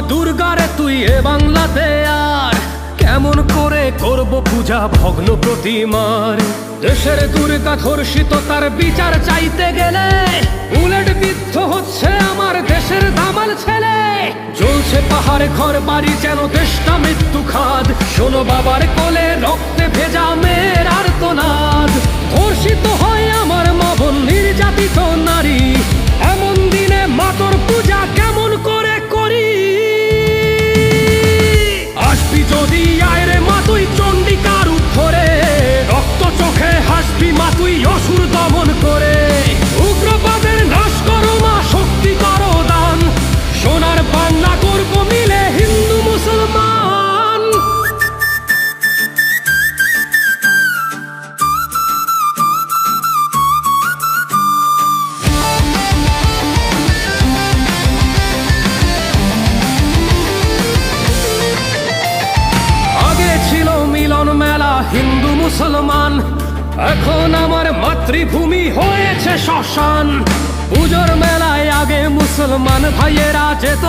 দুর্গারে তুই এ বাংলাতে আর কেমন করে করব পূজা ভগ্ন প্রতিমার। দেশের দুর্গা ধর্ষিত, তার বিচার চাইতে গেলে বুলেট বিদ্ধ হচ্ছে আমার দেশের দামাল ছেলে। জ্বলছে পাহাড় ঘর বাড়ি, যেন দেশটা মৃত্যু খাদ। শোনো বাবার কোলে রক্তে ভেজা মেয়ের আর্তনাদ। ধর্ষিত হয় আমার মা বোন, নির্যাতিত নারী। এমন দিনে মাতর পূজা কেমন করে করি? আসবি যদি আয় রে মা তুই চণ্ডিকার উদ্ধরে, রক্ত চোখে হাসবি মা তুই অসুর দমন করে। উগ্রবাদের নাশ করো মা, শক্তি করো দান। সোনার বাংলা করব মিলে হিন্দু মুসলমান। আগে ছিল মিলন মেলা হিন্দু মুসলমান, এখন আমার মাতৃভূমি হয়েছে শ্মশান। পুজোর মেলায় আগে মুসলমান ভাইয়েরা যেত,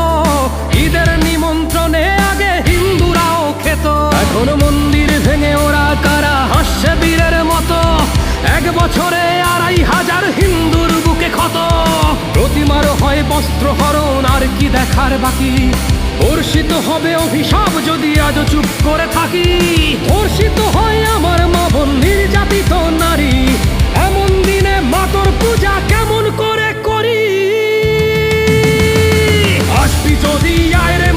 ঈদের নিমন্ত্রণে আগে হিন্দুরাও খেত। এখন মন্দির ভেঙে ওরা কারা হাসছে বীরের মতো। 1 বছরে 2500 হিন্দুর বুকে ক্ষত। প্রতিমার হয় বস্ত্রহরণ, আর কি দেখার বাকি? ধর্ষিত হবে অভিশাপ যদি আজও চুপ করে থাকি। ধর্ষিত হয় আমার মা বোন, নির্যাতিত নারী। এমন দিনে মাতর পূজা কেমন করে করি? আসবি যদি আয় রে